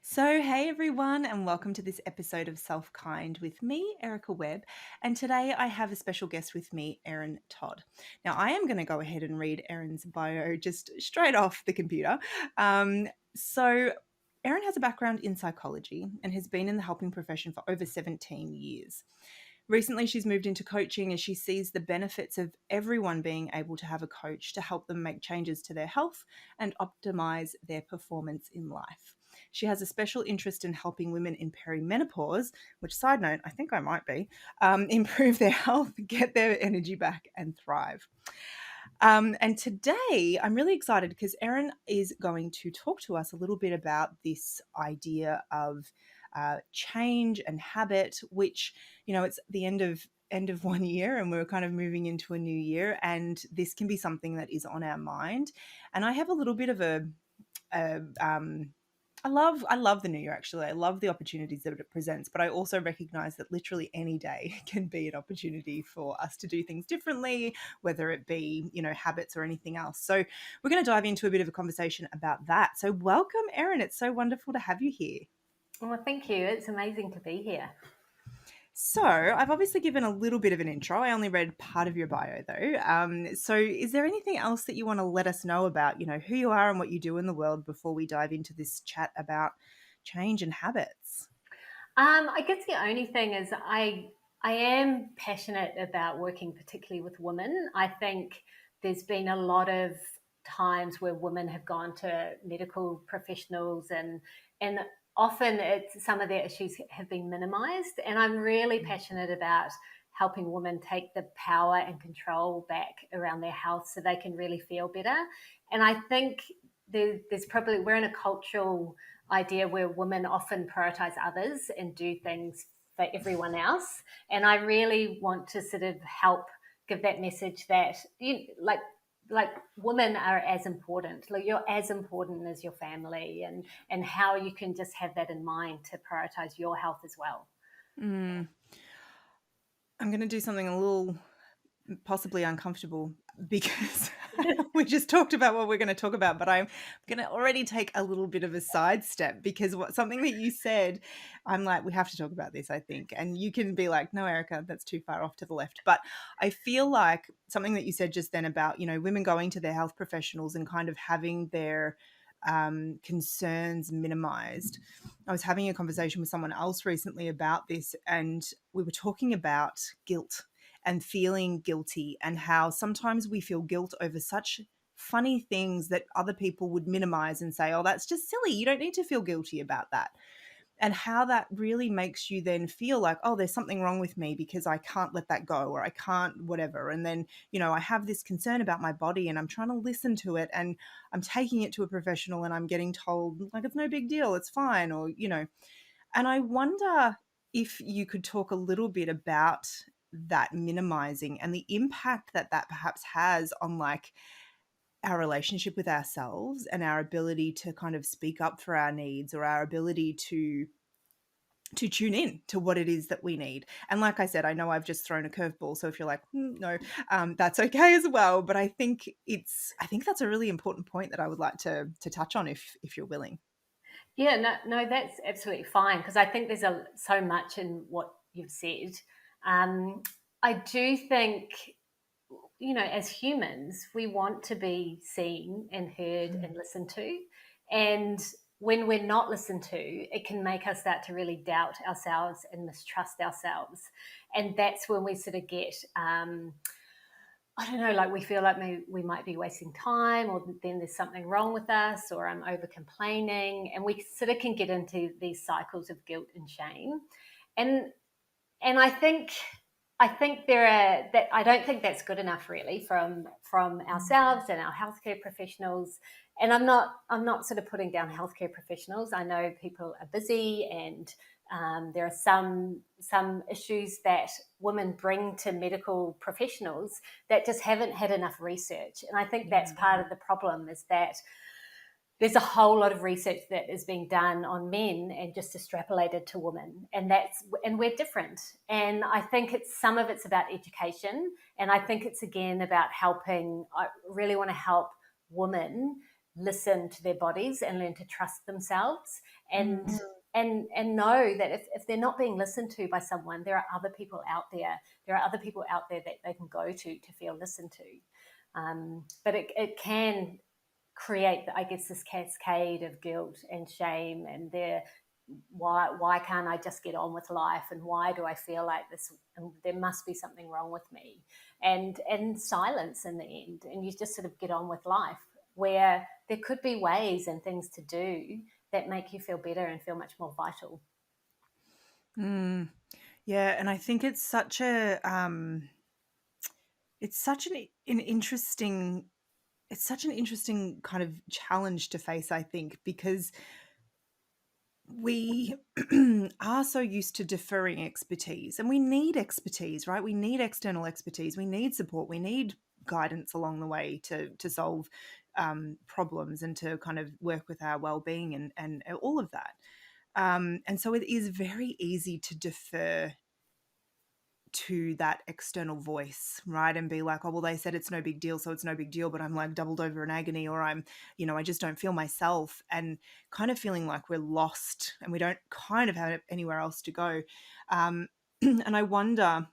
So, hey everyone, and welcome to this episode of SelfKind with me, Erica Webb. And today I have a special guest with me, Erin Todd. Now, I am going to go ahead and read Erin's bio just straight off the computer. So, Erin has a background in psychology and has been in the helping profession for over 17 years. Recently, she's moved into coaching as she sees the benefits of everyone being able to have a coach to help them make changes to their health and optimize their performance in life. She has a special interest in helping women in perimenopause, which, side note, I think I might be, improve their health, get their energy back, and thrive. And today I'm really excited because Erin is going to talk to us a little bit about this idea of change and habit, which, it's the end of one year and we're kind of moving into a new year, and this can be something that is on our mind. And I have a little bit of a I love the new year, actually. I love the opportunities that it presents, but I also recognize that literally any day can be an opportunity for us to do things differently, whether it be, habits or anything else. So we're going to dive into a bit of a conversation about that. So welcome, Erin. It's so wonderful to have you here. Well, thank you. It's amazing to be here. So I've obviously given a little bit of an intro. I only read part of your bio though. So is there anything else that you want to let us know about, who you are and what you do in the world before we dive into this chat about change and habits? I guess the only thing is I am passionate about working particularly with women. I think there's been a lot of times where women have gone to medical professionals and often some of their issues have been minimized. And I'm really passionate about helping women take the power and control back around their health so they can really feel better. And I think there's probably, we're in a cultural idea where women often prioritize others and do things for everyone else. And I really want to sort of help give that message that like women are as important. Like you're as important as your family, and how you can just have that in mind to prioritize your health as well. Mm. I'm going to do something a little possibly uncomfortable because we just talked about what we're going to talk about, but I'm going to already take a little bit of a sidestep because something that you said, I'm like, we have to talk about this, I think. And you can be like, no, Erica, that's too far off to the left. But I feel like something that you said just then about, women going to their health professionals and kind of having their concerns minimized. I was having a conversation with someone else recently about this, and we were talking about guilt and feeling guilty, and how sometimes we feel guilt over such funny things that other people would minimize and say, oh, that's just silly. You don't need to feel guilty about that. And how that really makes you then feel like, oh, there's something wrong with me because I can't let that go, or I can't whatever. And then, I have this concern about my body and I'm trying to listen to it and I'm taking it to a professional and I'm getting told like, it's no big deal, it's fine. Or, and I wonder if you could talk a little bit about that minimizing and the impact that that perhaps has on like our relationship with ourselves and our ability to kind of speak up for our needs, or our ability to tune in to what it is that we need. And like I said, I know I've just thrown a curveball, so if you're like, no, that's okay as well. But I think that's a really important point that I would like to touch on if you're willing. Yeah, no, that's absolutely fine because I think there's so much in what you've said. I do think, as humans, we want to be seen and heard and listened to. And when we're not listened to, it can make us start to really doubt ourselves and mistrust ourselves. And that's when we sort of get, I don't know, like we feel like we might be wasting time, or then there's something wrong with us, or I'm over complaining. And we sort of can get into these cycles of guilt and shame. And and I think there are that I don't think that's good enough really from ourselves and our healthcare professionals. And I'm not sort of putting down healthcare professionals. I know people are busy, and there are some issues that women bring to medical professionals that just haven't had enough research. And I think that's part of the problem, is that there's a whole lot of research that is being done on men and just extrapolated to women, and we're different. And I think some of it's about education, and I think it's again about helping. I really want to help women listen to their bodies and learn to trust themselves. and Mm. and know that if they're not being listened to by someone, there are other people out there. There are other people out there that they can go to feel listened to. But it can create, I guess, this cascade of guilt and shame, and why can't I just get on with life, and why do I feel like this, and there must be something wrong with me, and silence in the end, and you just sort of get on with life, where there could be ways and things to do that make you feel better and feel much more vital. Mm. Yeah, and I think it's such an interesting it's such an interesting kind of challenge to face, I think, because we are so used to deferring expertise, and we need expertise, right? We need external expertise, we need support, we need guidance along the way to solve problems and to kind of work with our well-being and all of that. And so it is very easy to defer to that external voice, right? And be like, oh, well, they said it's no big deal, so it's no big deal, but I'm like doubled over in agony, or I just don't feel myself, and kind of feeling like we're lost and we don't kind of have anywhere else to go. And I wonder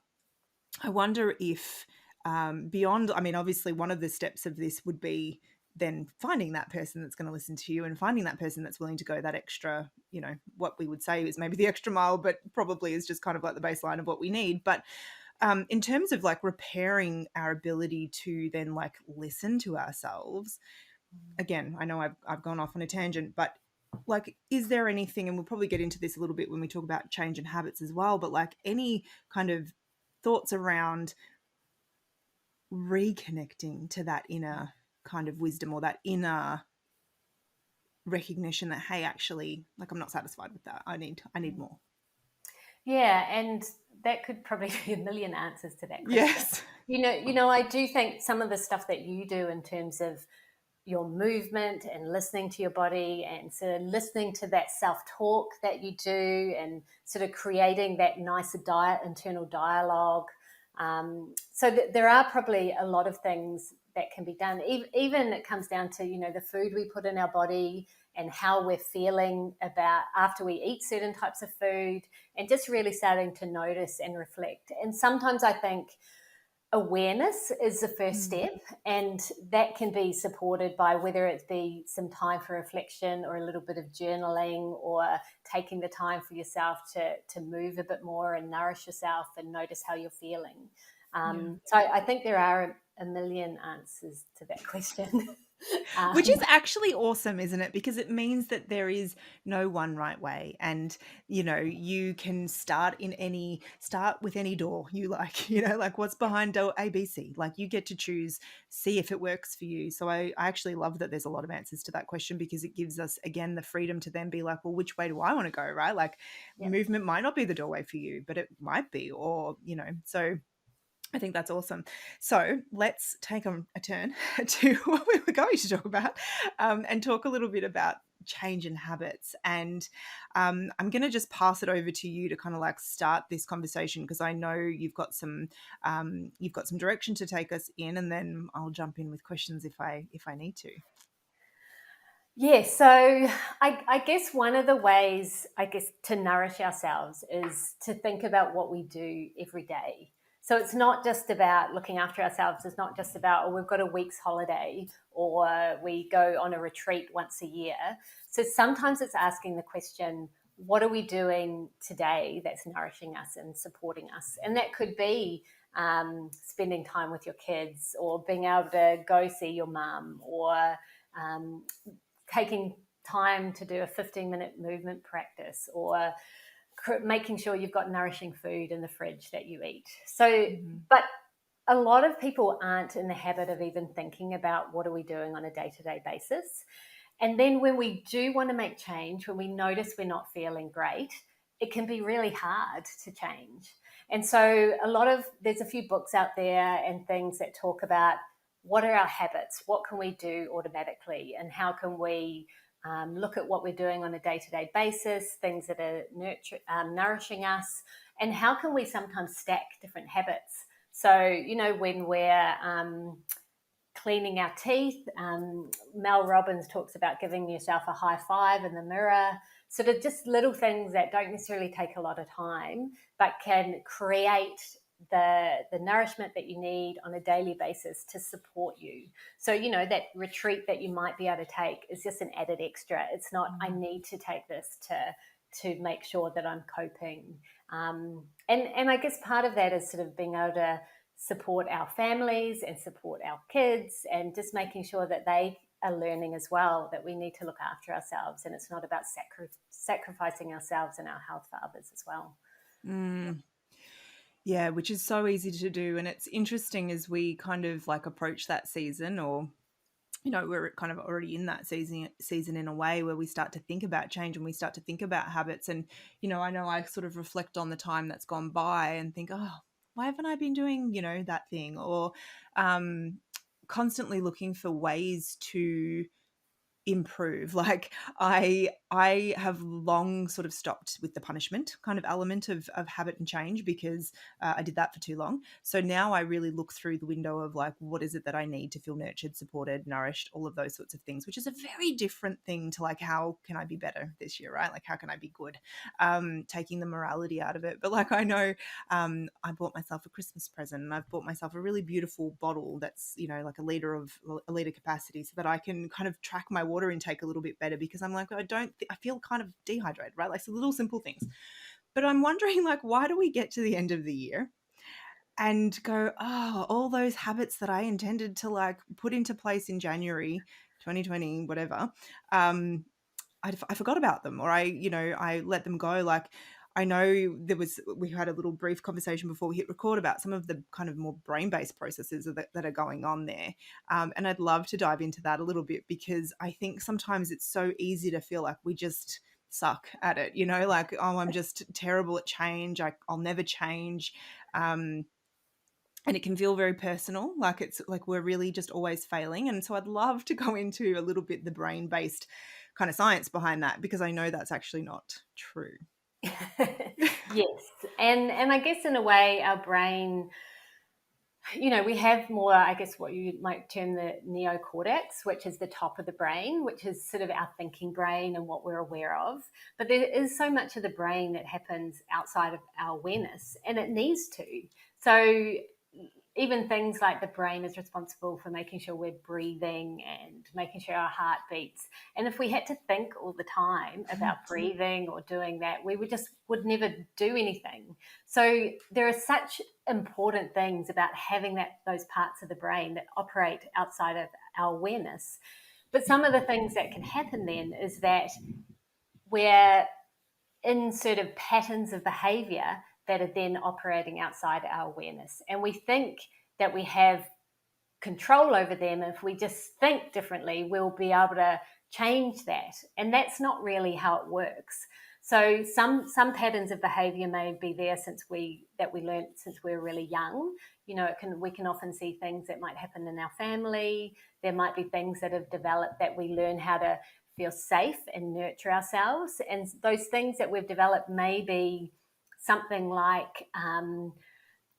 if beyond, I mean, obviously, one of the steps of this would be then finding that person that's going to listen to you, and finding that person that's willing to go that extra, what we would say is maybe the extra mile, but probably is just kind of like the baseline of what we need. But in terms of like repairing our ability to then like listen to ourselves, again, I know I've gone off on a tangent, but like, is there anything, and we'll probably get into this a little bit when we talk about change in habits as well, but like any kind of thoughts around reconnecting to that inner kind of wisdom, or that inner recognition that, hey, actually, like, I'm not satisfied with that, I need more. Yeah, and that could probably be a million answers to that question. Yes. I do think some of the stuff that you do in terms of your movement and listening to your body, and sort of listening to that self-talk that you do, and sort of creating that nicer internal dialogue. So there are probably a lot of things that can be done. Even it comes down to, the food we put in our body, and how we're feeling about after we eat certain types of food, and just really starting to notice and reflect. And sometimes I think awareness is the first Mm. step, and that can be supported by whether it be some time for reflection, or a little bit of journaling, or taking the time for yourself to move a bit more and nourish yourself and notice how you're feeling. Yeah. So I think there are a million answers to that question. Which is um, actually awesome, isn't it? Because it means that there is no one right way. And, you can start with any door you like, like what's behind door ABC. Like, you get to choose, see if it works for you. So I actually love that there's a lot of answers to that question, because it gives us, again, the freedom to then be like, well, which way do I want to go, right? Like, yeah. movement might not be the doorway for you, but it might be, or, so I think that's awesome. So let's take a turn to what we were going to talk about, and talk a little bit about change in habits. And I'm going to just pass it over to you to kind of like start this conversation, because I know you've got some direction to take us in, and then I'll jump in with questions if I need to. Yeah, so I guess one of the ways, to nourish ourselves is to think about what we do every day. So it's not just about looking after ourselves. It's not just about, oh, we've got a week's holiday, or we go on a retreat once a year. So sometimes it's asking the question, what are we doing today that's nourishing us and supporting us? And that could be spending time with your kids, or being able to go see your mum, or um, taking time to do a 15-minute movement practice, or making sure you've got nourishing food in the fridge that you eat. So, Mhm. but a lot of people aren't in the habit of even thinking about what are we doing on a day-to-day basis. And then when we do want to make change, when we notice we're not feeling great, it can be really hard to change. And so there's a few books out there and things that talk about what are our habits, what can we do automatically, and how can we look at what we're doing on a day-to-day basis, things that are nourishing us, and how can we sometimes stack different habits. So, when we're cleaning our teeth, Mel Robbins talks about giving yourself a high five in the mirror. sort of just little things that don't necessarily take a lot of time, but can create the nourishment that you need on a daily basis to support you. So, you know, that retreat that you might be able to take is just an added extra. It's not, I need to take this to make sure that I'm coping. And I guess part of that is sort of being able to support our families and support our kids, and just making sure that they are learning as well that we need to look after ourselves, and it's not about sacrificing ourselves and our health for others as well. Yeah, which is so easy to do. And it's interesting as we kind of like approach that season, or you know, we're kind of already in that season in a way, where we start to think about change and we start to think about habits. And you know I sort of reflect on the time that's gone by and think, oh, why haven't I been doing, you know, that thing? Or constantly looking for ways to improve. Like I have long sort of stopped with the punishment kind of element of habit and change, because I did that for too long. So now I really look through the window of like, what is it that I need to feel nurtured, supported, nourished, all of those sorts of things, which is a very different thing to like, how can I be better this year, right? Like, how can I be good? Taking the morality out of it. But like, I know I bought myself a Christmas present, and I've bought myself a really beautiful bottle that's, you know, like a liter capacity, so that I can kind of track my water intake a little bit better, because I'm like, I feel kind of dehydrated, right? Like, so little simple things. But I'm wondering, like, why do we get to the end of the year and go, oh, all those habits that I intended to like put into place in January 2020, whatever, I forgot about them, or I let them go. Like, I know we had a little brief conversation before we hit record about some of the kind of more brain-based processes that are going on there. And I'd love to dive into that a little bit, because I think sometimes it's so easy to feel like we just suck at it, you know, like, oh, I'm just terrible at change. I'll never change. And it can feel very personal, like it's like we're really just always failing. And so I'd love to go into a little bit the brain-based kind of science behind that, because I know that's actually not true. Yes, and I guess in a way our brain, you know, we have more, I guess, what you might term the neocortex, which is the top of the brain, which is sort of our thinking brain and what we're aware of. But there is so much of the brain that happens outside of our awareness, and it needs to. So even things like the brain is responsible for making sure we're breathing and making sure our heart beats. And if we had to think all the time about breathing or doing that, we would never do anything. So there are such important things about having those parts of the brain that operate outside of our awareness. But some of the things that can happen then is that we're in sort of patterns of behavior that are then operating outside our awareness. And we think that we have control over them. If we just think differently, we'll be able to change that. And that's not really how it works. So some patterns of behavior may be there that we learned since we were really young. You know, we can often see things that might happen in our family. There might be things that have developed that we learn how to feel safe and nurture ourselves. And those things that we've developed may be something like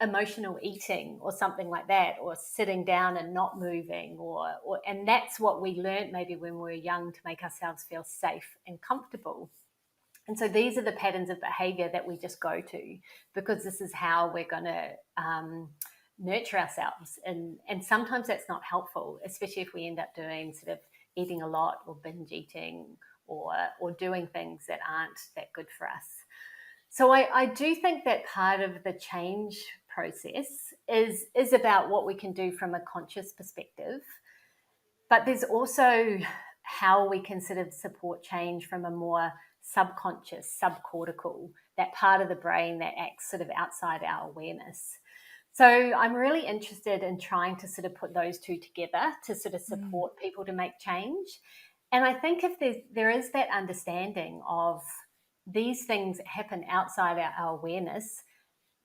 emotional eating or something like that, or sitting down and not moving, and that's what we learned maybe when we were young to make ourselves feel safe and comfortable. And so these are the patterns of behavior that we just go to, because this is how we're going to nurture ourselves. And sometimes that's not helpful, especially if we end up doing sort of eating a lot or binge eating or doing things that aren't that good for us. So I do think that part of the change process is about what we can do from a conscious perspective, but there's also how we can sort of support change from a more subconscious, subcortical, that part of the brain that acts sort of outside our awareness. So I'm really interested in trying to sort of put those two together to sort of support people to make change. And I think if there is that understanding of these things happen outside our awareness,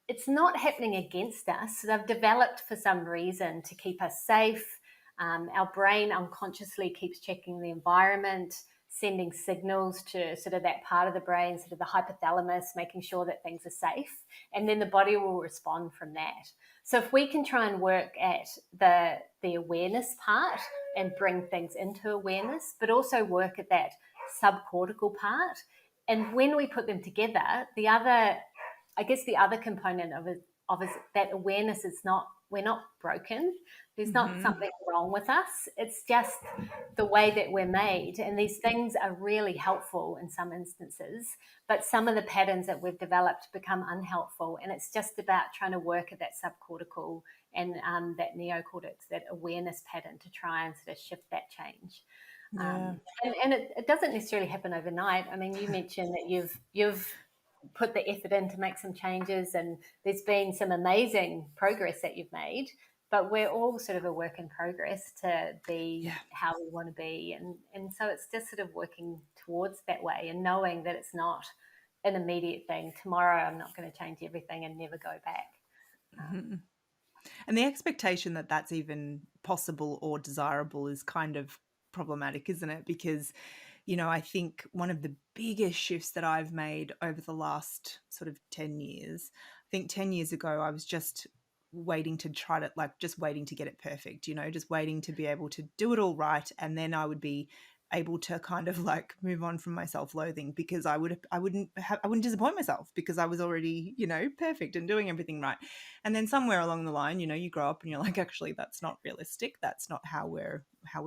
it's not happening against us. They've developed for some reason to keep us safe. Our brain unconsciously keeps checking the environment, sending signals to sort of that part of the brain, sort of the hypothalamus, making sure that things are safe. And then the body will respond from that. So if we can try and work at the awareness part and bring things into awareness, but also work at that subcortical part, And when we put them together, the other, I guess the other component of is that awareness is not, we're not broken. There's not Mm-hmm. something wrong with us. It's just the way that we're made. And these things are really helpful in some instances, but some of the patterns that we've developed become unhelpful. And it's just about trying to work at that subcortical and that neocortex, that awareness pattern, to try and sort of shift that change. Yeah. And it doesn't necessarily happen overnight. I mean, you mentioned that you've put the effort in to make some changes, and there's been some amazing progress that you've made. But we're all sort of a work in progress to be Yeah. how we want to be, and so it's just sort of working towards that way, and knowing that it's not an immediate thing. Tomorrow, I'm not going to change everything and never go back. Mm-hmm. And the expectation that that's even possible or desirable is kind of problematic, isn't it? Because, I think one of the biggest shifts that I've made over the last sort of 10 years, I think 10 years ago, I was just waiting to try to, like, just waiting to get it perfect, just waiting to be able to do it all right. And then I would be able to kind of like move on from my self-loathing, because I wouldn't disappoint myself, because I was already, perfect and doing everything right. And then somewhere along the line, you grow up and you're like, actually, that's not realistic. That's not how we're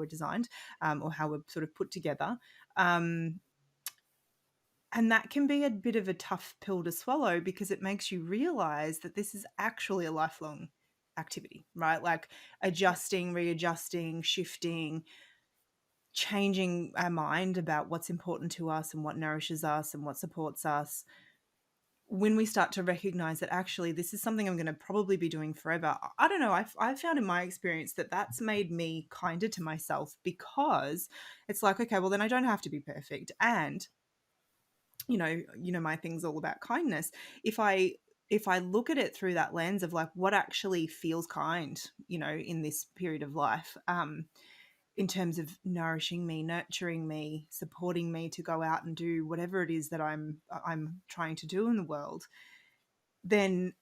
designed, or how we're sort of put together. Um, and that can be a bit of a tough pill to swallow, because it makes you realize that this is actually a lifelong activity, right? Like Yeah, adjusting, readjusting, shifting, changing our mind about what's important to us and what nourishes us and what supports us. When we start to recognize that actually this is something I'm going to probably be doing forever, I don't know, I've found in my experience that that's made me kinder to myself, because it's like, okay, well, then I don't have to be perfect. And my thing's all about kindness. If I look at it through that lens of like what actually feels kind, in this period of life, in terms of nourishing me, nurturing me, supporting me to go out and do whatever it is that I'm trying to do in the world, then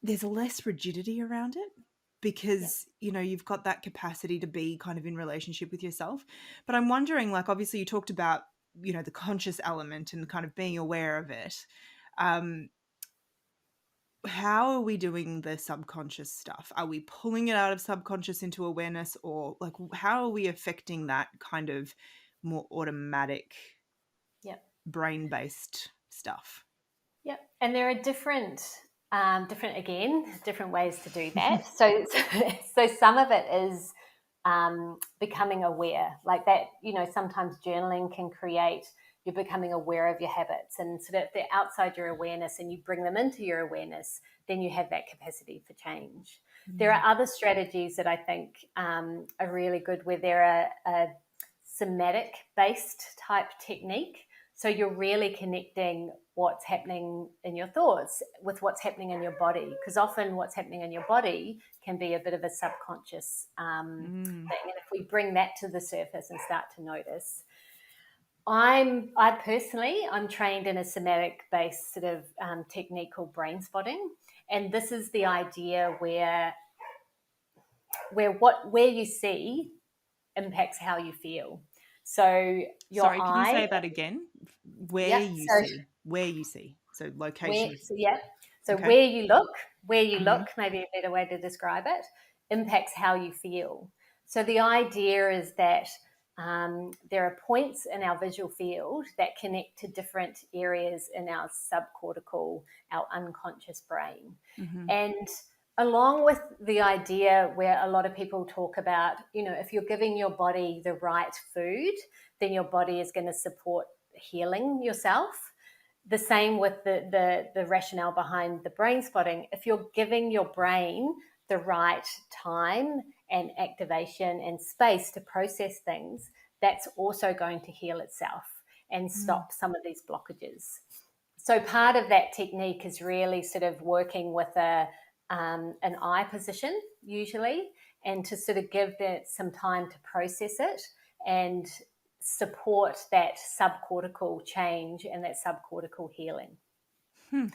there's less rigidity around it, yeah, because you've got that capacity to be kind of in relationship with yourself. But I'm wondering, like, obviously you talked about the conscious element and kind of being aware of it. um how are we doing the subconscious stuff? Are we pulling it out of subconscious into awareness, or like how are we affecting that kind of more automatic yeah. brain based stuff? Yep, and there are different ways to do that. So, so some of it is becoming aware, like that. Sometimes journaling can create. You're becoming aware of your habits, and so that they're outside your awareness, and you bring them into your awareness. Then you have that capacity for change. There Mm. are other strategies that I think are really good, where they're a somatic based type technique. So you're really connecting what's happening in your thoughts with what's happening in your body, because often what's happening in your body can be a bit of a subconscious Mm. thing. And if we bring that to the surface and start to notice, I'm trained in a somatic based sort of technique called Brainspotting, and this is the idea where you see impacts how you feel. So your Sorry, can you eye, say that again? Where yep. you So see, where you see, so where, location. so yeah. So Okay. where you Mm-hmm. look, maybe a better way to describe it, impacts how you feel. So the idea is that there are points in our visual field that connect to different areas in our subcortical, our unconscious brain. Mm-hmm. And along with the idea where a lot of people talk about, if you're giving your body the right food, then your body is going to support healing yourself. The same with the rationale behind the brain spotting. If you're giving your brain the right time and activation and space to process things, that's also going to heal itself and Mm. stop some of these blockages. So part of that technique is really sort of working with an eye position usually, and to sort of give that some time to process it and support that subcortical change and that subcortical healing. Hmm.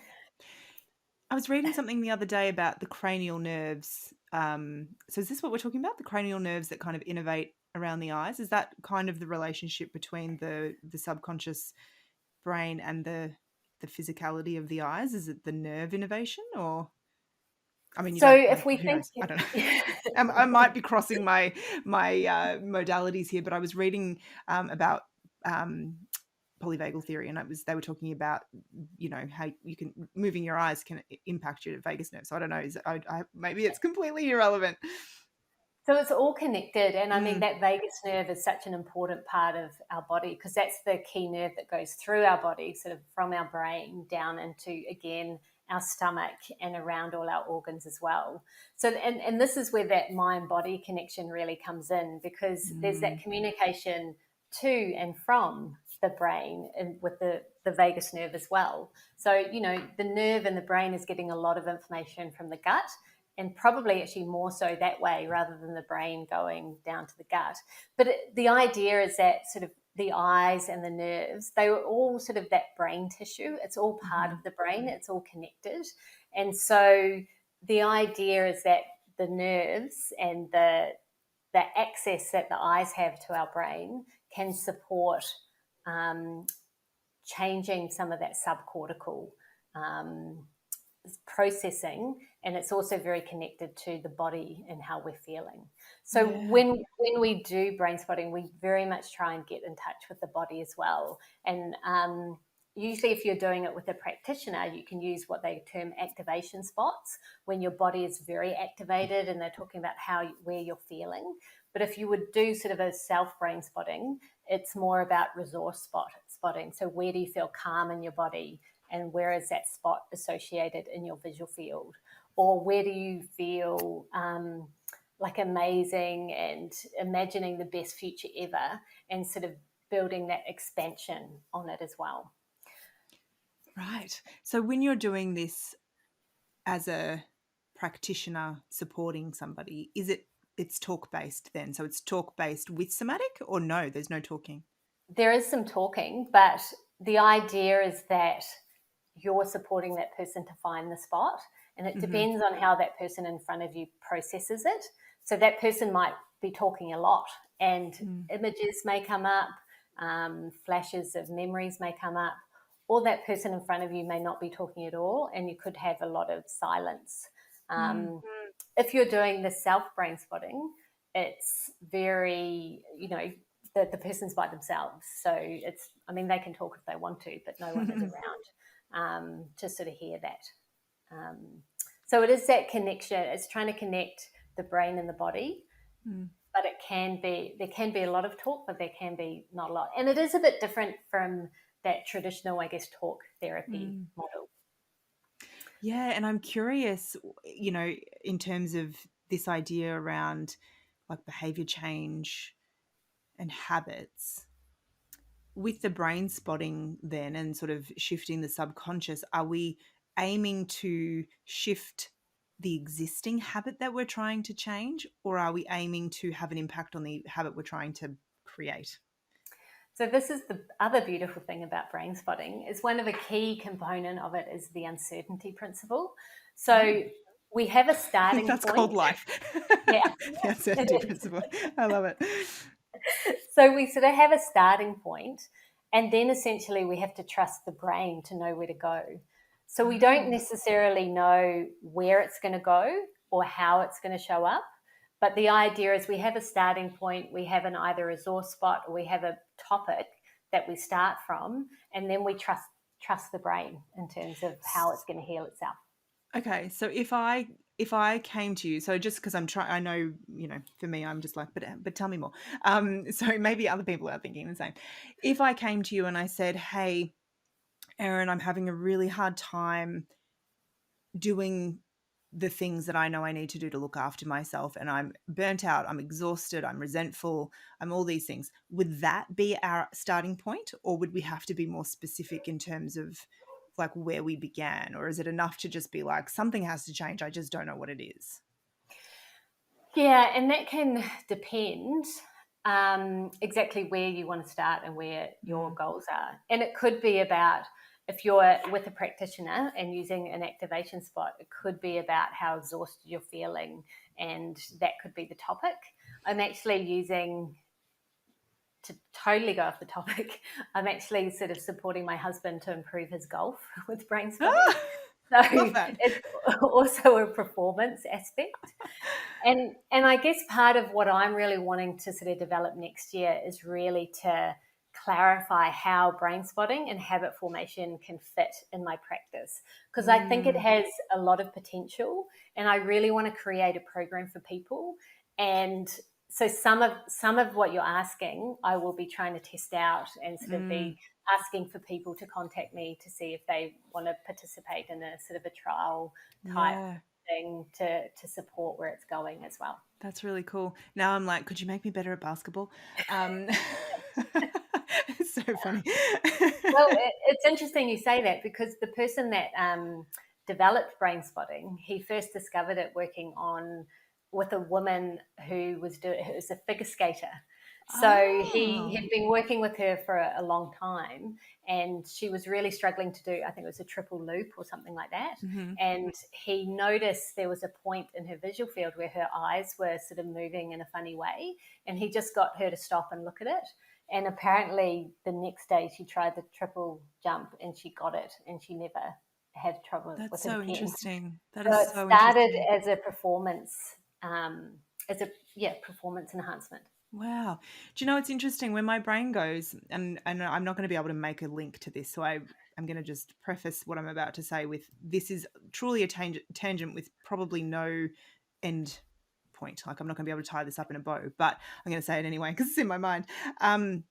I was reading something the other day about the cranial nerves. So is this what we're talking about? The cranial nerves that kind of innervate around the eyes? Is that kind of the relationship between the subconscious brain and the physicality of the eyes? Is it the nerve innervation, or I mean, you So don't if we who think, knows? I don't know. I might be crossing my modalities here, but I was reading about polyvagal theory, and they were talking about, you know, how you can moving your eyes can impact your vagus nerve. So I don't know. Maybe it's completely irrelevant. so it's all connected, and I mean Mm. that vagus nerve is such an important part of our body because that's the key nerve that goes through our body, sort of from our brain down into, again, our stomach and around all our organs as well. So, and this is where that mind-body connection really comes in, because there's that communication to and from the brain and with the vagus nerve as well. So, you know, the nerve in the brain is getting a lot of information from the gut, and probably actually more so that way rather than the brain going down to the gut. But the idea is that sort of the eyes and the nerves, they were all sort of that brain tissue. It's all part of the brain. It's all connected. And so the idea is that the nerves and the access that the eyes have to our brain can support changing some of that subcortical processing, and it's also very connected to the body and how we're feeling. So when we do brain spotting, we very much try and get in touch with the body as well. And usually if you're doing it with a practitioner, you can use what they term activation spots, when your body is very activated and they're talking about where you're feeling. But if you would do sort of a self brain spotting, it's more about resource spotting. So where do you feel calm in your body, and where is that spot associated in your visual field? Or where do you feel like amazing and imagining the best future ever, and sort of building that expansion on it as well. Right. So when you're doing this as a practitioner supporting somebody, it's talk based then? So it's talk based with somatic, or no, there's no talking? There is some talking, but the idea is that you're supporting that person to find the spot, and it depends on how that person in front of you processes it. So that person might be talking a lot, and images may come up, flashes of memories may come up, or that person in front of you may not be talking at all, and you could have a lot of silence. If you're doing the self brain spotting, it's very, you know, the person's by themselves. So it's, I mean, they can talk if they want to, but no one is around to sort of hear that. So it is that connection. It's trying to connect the brain and the body, but there can be a lot of talk, but there can be not a lot. And it is a bit different from that traditional, I guess, talk therapy model. Yeah, and I'm curious, you know, in terms of this idea around like behavior change and habits, with the brain spotting then and sort of shifting the subconscious, are we aiming to shift the existing habit that we're trying to change, or are we aiming to have an impact on the habit we're trying to create? So this is the other beautiful thing about brain spotting, is one of the key component of it is the uncertainty principle. So we have a starting That's point. called life. Yeah, The uncertainty principle. I love it. so we sort of have a starting point, and then essentially we have to trust the brain to know where to go. So we don't necessarily know where it's going to go or how it's going to show up. But the idea is we have a starting point, we have either a resource spot, or we have a topic that we start from, and then we trust the brain in terms of how it's going to heal itself. Okay, so if I came to you, so just because I know, you know, for me, I'm just like, but tell me more. So maybe other people are thinking the same. If I came to you and I said, hey, Erin, I'm having a really hard time doing the things that I know I need to do to look after myself, and I'm burnt out, I'm exhausted, I'm resentful, I'm all these things. Would that be our starting point, or would we have to be more specific in terms of like where we began, or is it enough to just be like, something has to change, I just don't know what it is? Yeah, and that can depend exactly where you want to start and where your goals are. And it could be about, if you're with a practitioner and using an activation spot, it could be about how exhausted you're feeling, and that could be the topic. I'm actually using to totally go off the topic, I'm actually sort of supporting my husband to improve his golf with brain spotting. Ah, So love that. it's also a performance aspect. And I guess part of what I'm really wanting to sort of develop next year is really to clarify how brain spotting and habit formation can fit in my practice, because I think it Mm, has a lot of potential, and I really want to create a program for people. And so some of what you're asking, I will be trying to test out and sort of mm, be asking for people to contact me to see if they want to participate in a sort of a trial type yeah, thing to support where it's going as well. that's really cool. Now I'm like, could you make me better at basketball? Um, it's so funny. Well, it's interesting you say that, because the person that developed brain spotting, he first discovered it working on with a woman who was a figure skater. So he Oh, had been working with her for a long time, and she was really struggling to do, I think it was a triple loop or something like that. hmm, And he noticed there was a point in her visual field where her eyes were sort of moving in a funny way, and he just got her to stop and look at it. And apparently, the next day she tried the triple jump and she got it, and she never had trouble that's with it so again. interesting. That So is it so started interesting. as a performance, as a performance enhancement. Wow. Do you know it's interesting when my brain goes, and I'm not going to be able to make a link to this, so I'm going to just preface what I'm about to say with this is truly a tangent with probably no end point. Like I'm not going to be able to tie this up in a bow, but I'm going to say it anyway because it's in my mind. Um,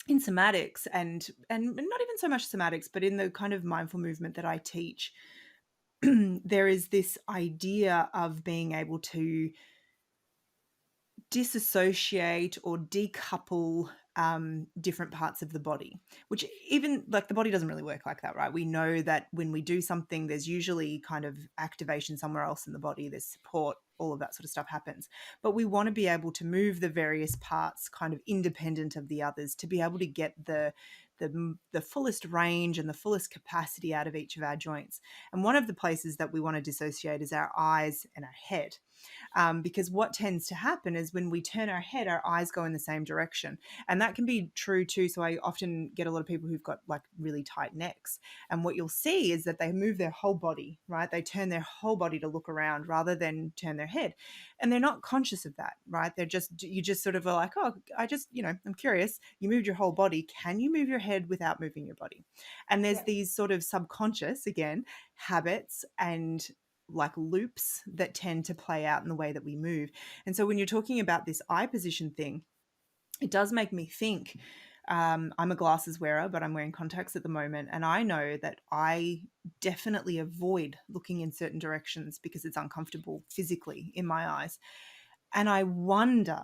in somatics and not even so much somatics, but in the kind of mindful movement that I teach, there is this idea of being able to disassociate or decouple different parts of the body, which even like the body doesn't really work like that, right? We know that when we do something, there's usually kind of activation somewhere else in the body, there's support, all of that sort of stuff happens. But we want to be able to move the various parts kind of independent of the others to be able to get the fullest range and the fullest capacity out of each of our joints. And one of the places that we want to dissociate is our eyes and our head. Because what tends to happen is when we turn our head, our eyes go in the same direction. And that can be true too. So I often get a lot of people who've got like really tight necks. And what you'll see is that they move their whole body, right? They turn their whole body to look around rather than turn their head. And they're not conscious of that, right? You just sort of are like, oh, I'm curious. You moved your whole body. Can you move your head without moving your body? And there's Yeah. these sort of subconscious, again, habits and like loops that tend to play out in the way that we move. And so when you're talking about this eye position thing, it does make me think. I'm a glasses wearer, but I'm wearing contacts at the moment. And I know that I definitely avoid looking in certain directions because it's uncomfortable physically in my eyes. And I wonder,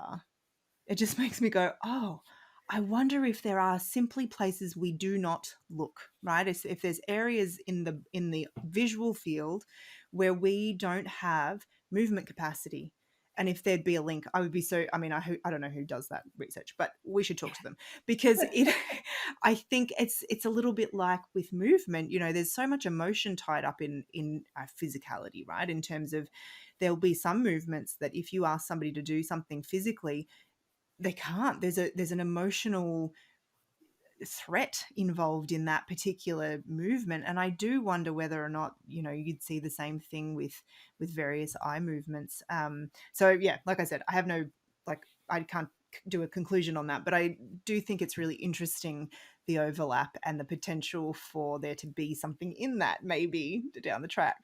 it just makes me go, oh, I wonder if there are simply places we do not look, right? If there's areas in the visual field where we don't have movement capacity. And if there'd be a link, I would be so, I mean, I don't know who does that research, but we should talk to them because I think it's a little bit like with movement, there's so much emotion tied up in our physicality, right? In terms of there'll be some movements that if you ask somebody to do something physically, they can't. There's an emotional threat involved in that particular movement, and I do wonder whether or not you'd see the same thing with various eye movements. So yeah, like I said, I have no I can't do a conclusion on that, but I do think it's really interesting, the overlap and the potential for there to be something in that maybe down the track.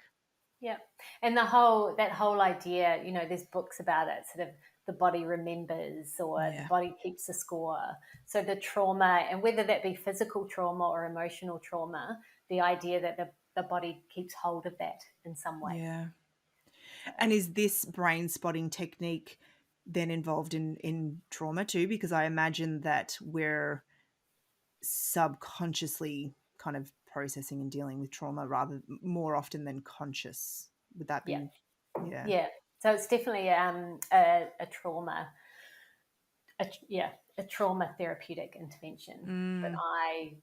Yeah. And that whole idea, there's books about it, sort of the body remembers or the Yeah. body keeps a score. So the trauma, and whether that be physical trauma or emotional trauma, the idea that the body keeps hold of that in some way. Yeah. So And is this brain spotting technique then involved in trauma too? Because I imagine that we're subconsciously kind of processing and dealing with trauma rather more often than conscious. Would that yeah, be? Yeah. yeah. So it's definitely a trauma, a trauma therapeutic intervention. But Mm, I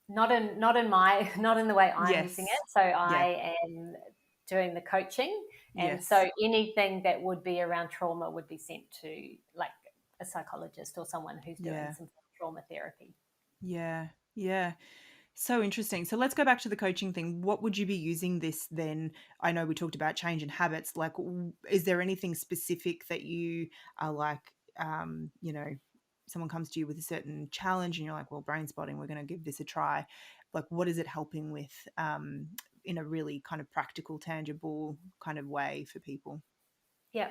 not in the way I'm using yes. it. So Yeah. I am doing the coaching, and Yes. so anything that would be around trauma would be sent to like a psychologist or someone who's doing Yeah. some trauma therapy. Yeah. Yeah. So interesting. So let's go back to the coaching thing. What would you be using this then? I know we talked about change in habits. Like, is there anything specific that you are like, you know, someone comes to you with a certain challenge and you're like, well, brain spotting, we're going to give this a try. Like, what is it helping with in a really kind of practical, tangible kind of way for people? Yeah.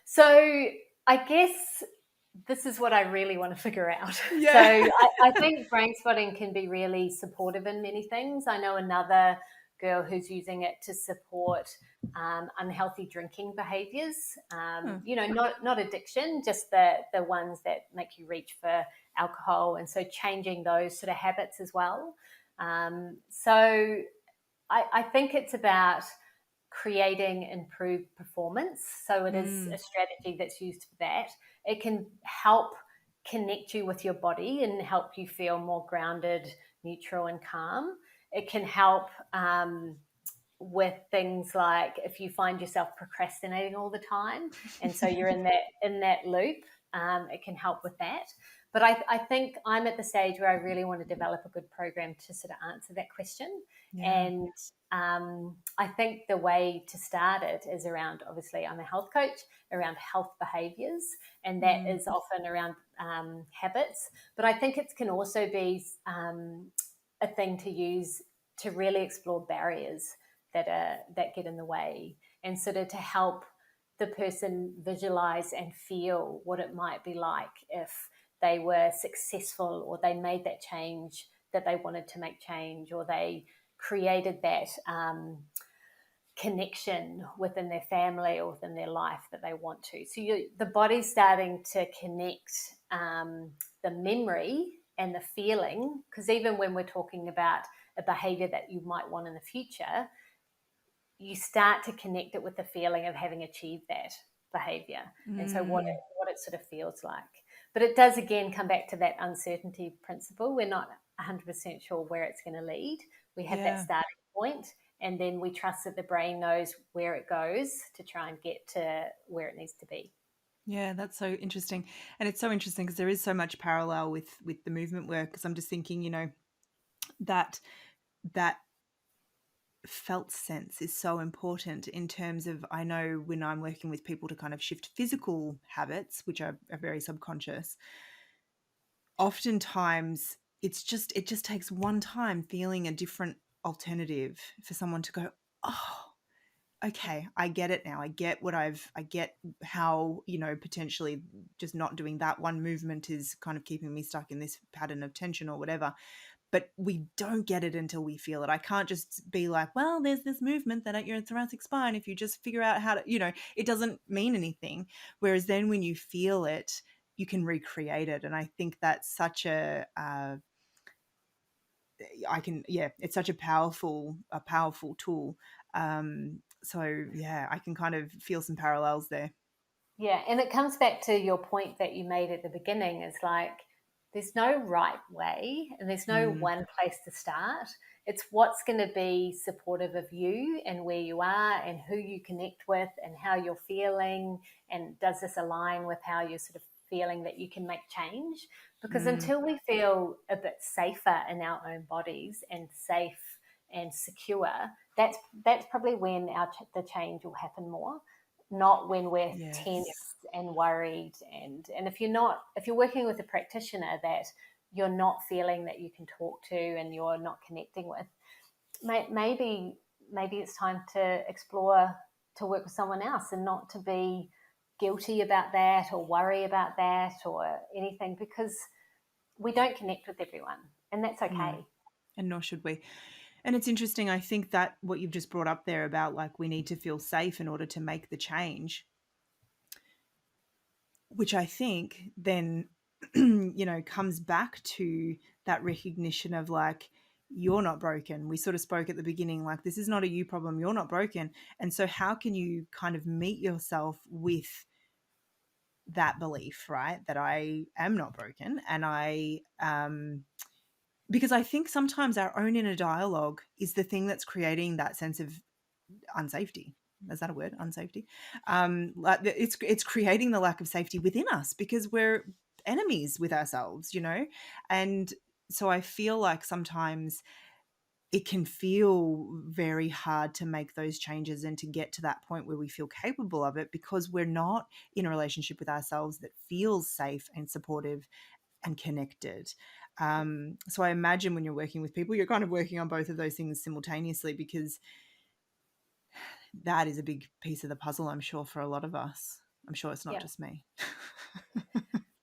So I guess this is what I really want to figure out. So Yeah. I think brain spotting can be really supportive in many things. I know another girl who's using it to support unhealthy drinking behaviors. Huh. Not addiction, just the ones that make you reach for alcohol, and so changing those sort of habits as well. So I think it's about creating improved performance. So it is a Mm. strategy that's used for that. It can help connect you with your body and help you feel more grounded, neutral, and calm. It can help with things like if you find yourself procrastinating all the time, and so you're in that loop, it can help with that. But I think I'm at the stage where I really want to develop a good program to sort of answer that question. Yeah. And I think the way to start it is around, obviously, I'm a health coach, around health behaviors, and that Mm. is often around habits. But I think it can also be a thing to use to really explore barriers that get in the way, and sort of to help the person visualize and feel what it might be like if they were successful, or they made that change that they wanted to make change, or they created that connection within their family or within their life that they want to. So the body's starting to connect the memory and the feeling, because even when we're talking about a behavior that you might want in the future, you start to connect it with the feeling of having achieved that behavior, and so what Mm. it sort of feels like. But it does again come back to that uncertainty principle. We're not 100% sure where it's going to lead. We have that Yeah. starting point, and then we trust that the brain knows where it goes to try and get to where it needs to be. Yeah, that's so interesting. And it's so interesting because there is so much parallel with the movement work, because I'm just thinking, that that felt sense is so important in terms of, I know when I'm working with people to kind of shift physical habits, which are very subconscious, oftentimes it just takes one time feeling a different alternative for someone to go, oh, okay, I get it now. I get how, potentially just not doing that one movement is kind of keeping me stuck in this pattern of tension or whatever. But we don't get it until we feel it. I can't just be like, well, there's this movement that at your thoracic spine, if you just figure out how to, it doesn't mean anything. Whereas then when you feel it, you can recreate it. And I think that's such it's such a powerful tool. So yeah, I can kind of feel some parallels there. Yeah, and it comes back to your point that you made at the beginning, is like there's no right way and there's no Mm, one place to start. It's what's going to be supportive of you and where you are and who you connect with and how you're feeling, and does this align with how you're sort of feeling that you can make change? Because mm, until we feel a bit safer in our own bodies and safe and secure, that's probably when the change will happen more, not when we're tense yes. and worried. And if you're working with a practitioner that you're not feeling that you can talk to and you're not connecting with, maybe it's time to explore to work with someone else, and not to be guilty about that or worry about that or anything, because we don't connect with everyone, and that's No, okay. and nor should we. And it's interesting. I think that what you've just brought up there about like we need to feel safe in order to make the change, which I think then, comes back to that recognition of like, you're not broken. We sort of spoke at the beginning, like, this is not a you problem. You're not broken. And so, how can you kind of meet yourself with that belief, right? That I am not broken. And because I think sometimes our own inner dialogue is the thing that's creating that sense of unsafety. is that a word? Unsafety. Like it's creating the lack of safety within us because we're enemies with ourselves, you know? And so I feel like sometimes it can feel very hard to make those changes and to get to that point where we feel capable of it because we're not in a relationship with ourselves that feels safe and supportive and connected. So I imagine when you're working with people, you're kind of working on both of those things simultaneously because that is a big piece of the puzzle, I'm sure, for a lot of us. I'm sure it's not Yeah. just me.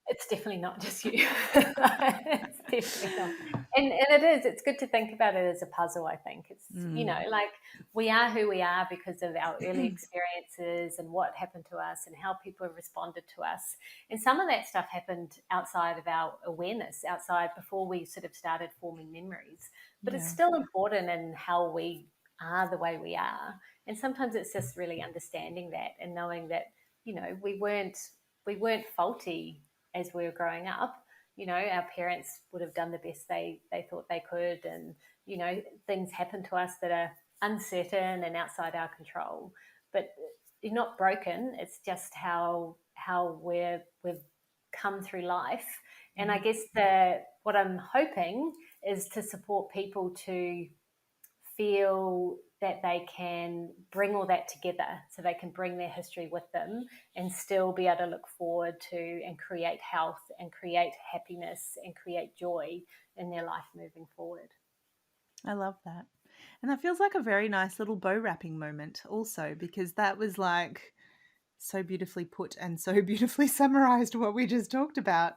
It's definitely not just you. It's definitely not. And it is. It's good to think about it as a puzzle, I think. It's, like we are who we are because of our early experiences and what happened to us and how people have responded to us. And some of that stuff happened outside of our awareness, outside before we sort of started forming memories. But it's still important in how we are the way we are. And sometimes it's just really understanding that and knowing that, we weren't faulty as we were growing up. Our parents would have done the best they thought they could, and things happen to us that are uncertain and outside our control. But you're not broken. It's just how we've come through life. And I guess what I'm hoping is to support people to feel that they can bring all that together, so they can bring their history with them and still be able to look forward to and create health and create happiness and create joy in their life moving forward. I love that. And that feels like a very nice little bow wrapping moment also, because that was like so beautifully put and so beautifully summarized what we just talked about.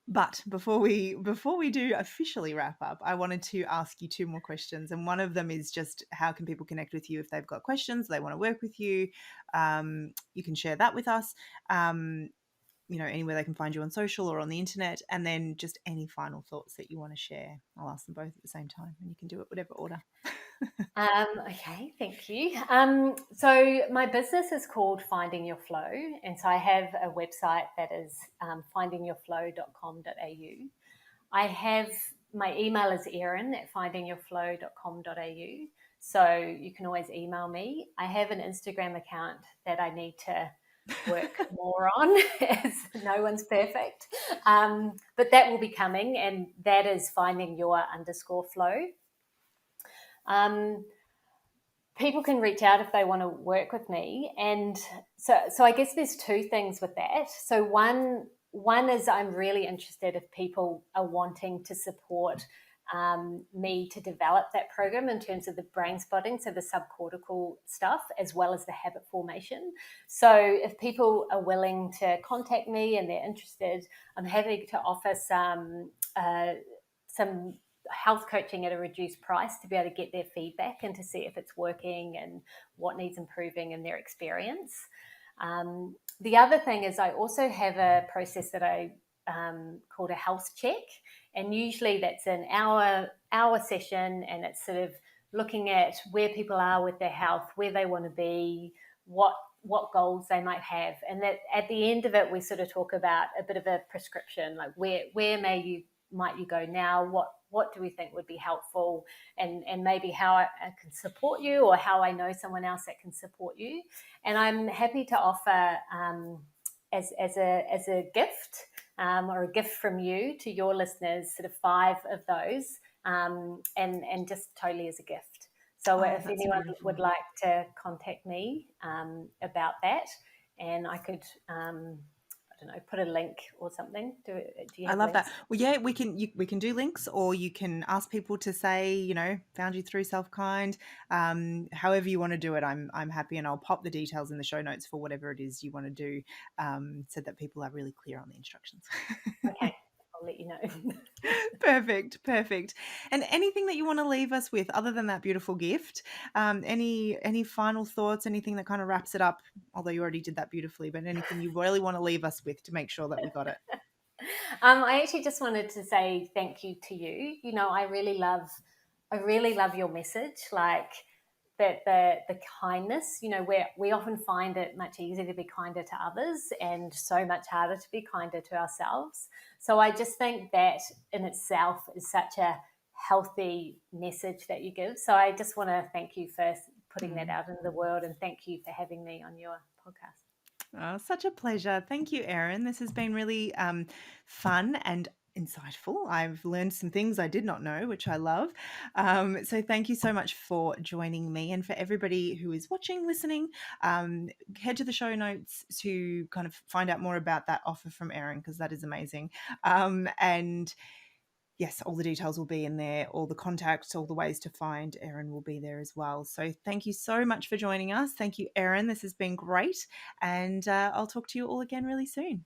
But before we do officially wrap up, I wanted to ask you two more questions, and one of them is just how can people connect with you if they've got questions, they want to work with you. You can share that with us. Anywhere they can find you on social or on the internet, and then just any final thoughts that you want to share. I'll ask them both at the same time, and you can do it whatever order. Okay, thank you. So my business is called Finding Your Flow, and so I have a website that is findingyourflow.com.au. I have my email is erin@findingyourflow.com.au, so you can always email me. I have an Instagram account that I need to work more on, as no one's perfect, but that will be coming, and that is findingyour_flow. People can reach out if they want to work with me, and so I guess there's two things with that. So one is I'm really interested if people are wanting to support me to develop that program in terms of the brain spotting, so the subcortical stuff, as well as the habit formation. So if people are willing to contact me and they're interested, I'm happy to offer some health coaching at a reduced price to be able to get their feedback and to see if it's working and what needs improving in their experience. The other thing is I also have a process that I called a health check, and usually that's an hour session, and it's sort of looking at where people are with their health, where they want to be, what goals they might have, and that at the end of it we sort of talk about a bit of a prescription, like where might you go now, what do we think would be helpful, and maybe how I can support you, or how I know someone else that can support you. And I'm happy to offer as a gift, or a gift from you to your listeners, sort of 5 of those, and just totally as a gift. So if anyone would like to contact me about that, and I could I don't know, put a link or something. Do you have I love links? that. Well, yeah, we can do links, or you can ask people to say, found you through SelfKind. However you want to do it, I'm happy, and I'll pop the details in the show notes for whatever it is you want to do, so that people are really clear on the instructions. Okay, I'll let you know. Perfect. And anything that you want to leave us with, other than that beautiful gift? Any final thoughts? Anything that kind of wraps it up? Although you already did that beautifully, but anything you really want to leave us with to make sure that we got it? I actually just wanted to say thank you to you. I really love your message, like that the kindness. Where we often find it much easier to be kinder to others, and so much harder to be kinder to ourselves. So I just think that in itself is such a healthy message that you give. So I just want to thank you for putting that out into the world. And thank you for having me on your podcast. Oh, such a pleasure. Thank you, Erin. This has been really fun and insightful. I've learned some things I did not know, which I love. So thank you so much for joining me. And for everybody who is watching, listening, head to the show notes to kind of find out more about that offer from Erin, because that is amazing. And yes, all the details will be in there, all the contacts, all the ways to find Erin will be there as well. So thank you so much for joining us. Thank you, Erin. This has been great. And I'll talk to you all again really soon.